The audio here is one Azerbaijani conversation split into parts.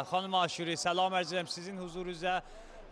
Xanım Aşuri, salam arz edirəm sizin huzurunuza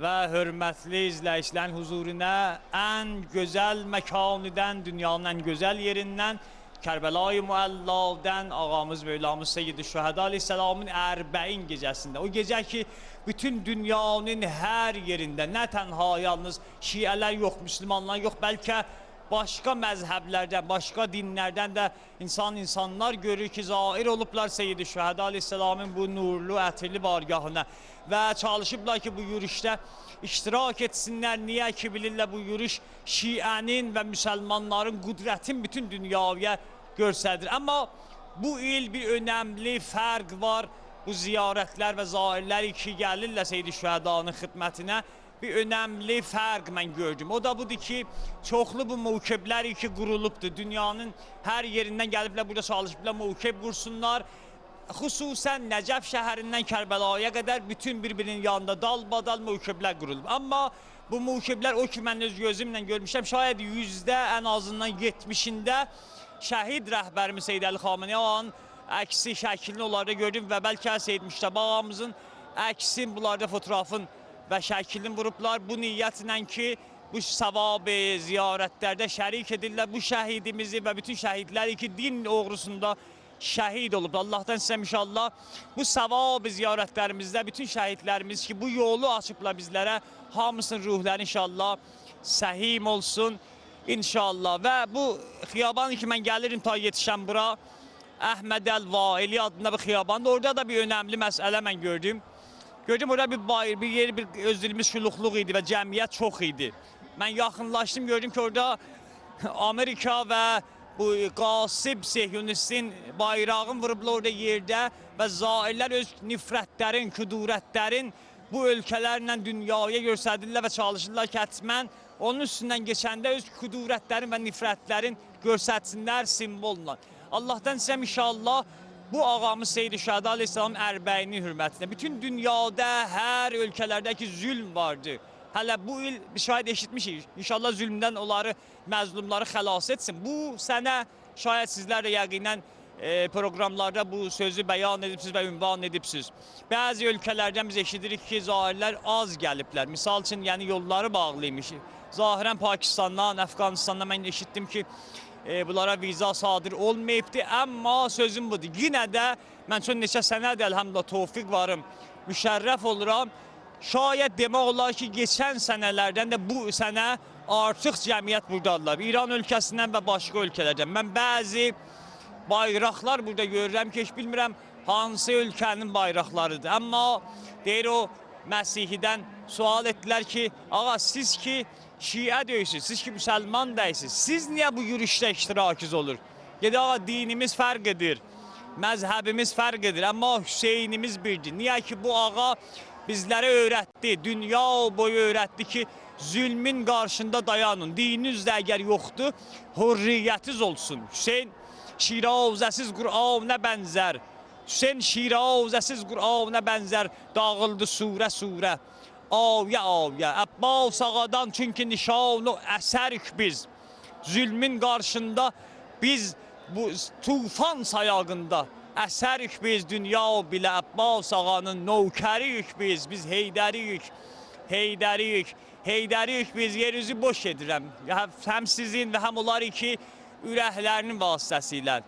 və hörmətli izləyicilərin huzuruna ən gözəl məkanıdan, dünyanın ən gözəl yerindən, Kərbəla-i Müəllavdan ağamız, Mövlamız Seyyid-i Şühəda Aleyhisselamın Ərbəin gecəsində. O gecə ki, bütün dünyanın hər yerində, nə tənha yalnız şiələr yox, müsəlmanlar yox, bəlkə başqa məzhəblərdən, başqa dinlərdən də insanlar görür ki, zair olublar Seyyid-i Şühəda Aleyhisselamın bu nurlu, ətirli bargahına və çalışıblar ki, bu yürüşdə iştirak etsinlər. Niyə ki, bilirlər bu yürüş şiənin və müsəlmanların qüdrətin bütün dünyaya göstərir. Amma bu il bir önəmli fərq var. Bu ziyarətlər və zairlər ki, gəlirlər Seyyid-i Şühədanın xidmətinə. Bir önəmli fərq mən gördüm. O da budur ki, çoxlu bu mövkeblər ki, qurulubdur. Dünyanın hər yerindən gəliblər, burada çalışıblar, mövkeb qursunlar. Xüsusən Nəcəf şəhərindən Kərbəlaya qədər bütün bir-birinin yanında dalbadal mövkeblər qurulub. Amma bu mövkeblər o ki, mən öz gözümlə görmüşəm, şayad ən azından 70'ində şəhid rəhbərimiz Seyyid Əli Xamenei ağanın əksi şəklini onlarda gördüm və bəlkə Seyyid Müştəba ağamızın əksin bunlarda fotoğrafın və şəklini vurublar. Bu niyyətlə ki, bu savab ziyarətlərdə şərik edirlər. Bu şəhidimizi və bütün şəhidləri ki, din uğrusunda şəhid olub. Allah'tan sizə inşallah bu savab ziyarətlərimizdə bütün şəhidlərimiz ki, bu yolu açıblar bizlərə, hamısının ruhları inşallah səhim olsun inşallah. Və bu xiyaban ki, mən gəlirim ta yetişəm bura, Əhməd Əl-Vaili adında bir xiyabanda, orada da bir önəmli məsələ mən gördüm. Gördüm orada bir yeri, bir özlülmüş şuluqluq idi və cəmiyyət çox idi. Mən yaxınlaşdım, gördüm ki, orada Amerika və bu qasib Sehyonistin bayrağını vurublar orada yerdə və zairlər öz nifrətlərin, küdurətlərin bu ölkələrlə dünyaya göstərirlər və çalışırlar ki, həttəmən onun üstündən keçəndə öz küdurətlərin və nifrətlərin göstərsinlər simvolla. Allah'tan sizə inşallah bu ağamız Seyyid-i Şühəda Aleyhisselam Ərbəinin hürmətinə. Bütün dünyada, hər ölkələrdəki zülm vardı. Hələ bu il şayad eşitmişik. İnşallah zülmdən onları, məzlumları xəlas etsin. Bu sənə şayad sizlər də yəqinən proqramlarda bu sözü bəyan edibsiniz və ünvan edibsiniz. Bəzi ölkələrdən biz eşidirik ki, zahirlər az gəliblər. Misal üçün, yəni yolları bağlıymış. Zahirən Pakistandan, Əfqanistandan mən eşitdim ki, bunlara viza sadir olmayıbdı, amma sözüm budur. Yine də mən çox neçə sənədir, əlhamdülillah, tövfiq varım, müşərrəf oluram. Şayət demək olar ki, geçən sənələrdən də bu sənə artıq cəmiyyət buradadılar. İran ölkəsindən və başqa ölkələrdən. Mən bəzi bayraqlar burada görürəm ki, heç bilmirəm hansı ölkənin bayraqlarıdır. Amma deyir o Məsihidən sual etdilər ki, ağa siz ki, Şiə deyirsiniz, siz ki müsəlman deyirsiniz, siz niyə bu yürüşdə iştirakınız olur? Dedi, ağa dinimiz fərq edir, məzhəbimiz fərq edir, amma Hüseynimiz birdir. Niyə ki bu ağa bizlərə öyrətdi, dünya boyu öyrətdi ki, zülmün qarşında dayanın, dininiz də əgər yoxdur, hürriyyətiz olsun. Hüseyn şirazəsiz Qur'ana bənzər, Hüseyn şirazəsiz Qur'ana bənzər, dağıldı surə. Ayə, Əbbas ağadan çünki nişan-ı əsərik biz. Zülmün qarşında biz bu tufan sayağında əsərik biz, dünya bilə Əbbas ağanın növkəriyik biz Heydəriyik biz, yerinizi boş edirəm. Həm sizin və həm onlar ki, ürəklərinin vasitəsilə.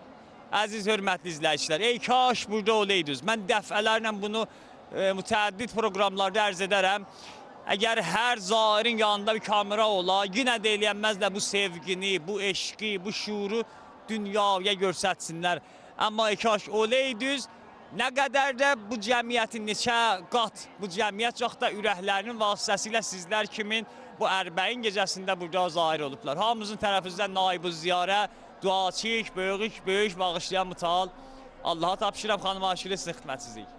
Əziz, hörmətli izləyicilər, ey kaş burada olaydınız. Mən dəfələrlə bunu mütəəddid proqramlarda ərz edərəm. Əgər hər zairin yanında bir kamera ola, yenə də eləyənməzlər bu sevgini, bu eşqi, bu şuuru dünyaya göstərsinlər. Amma kaş olaydınız, nə qədər də bu cəmiyyətin neçə qat, bu cəmiyyət çox da ürəklərinin vasitəsilə sizlər kimin bu Ərbəin gecəsində burada zahir olublar. Hamımızın tərəfimizdən naib-ı ziyarə, duaçıyıq, böyük bağışlayan mütal. Allaha tapşıram, xanım Aşuri, sizin xidmətsizlik.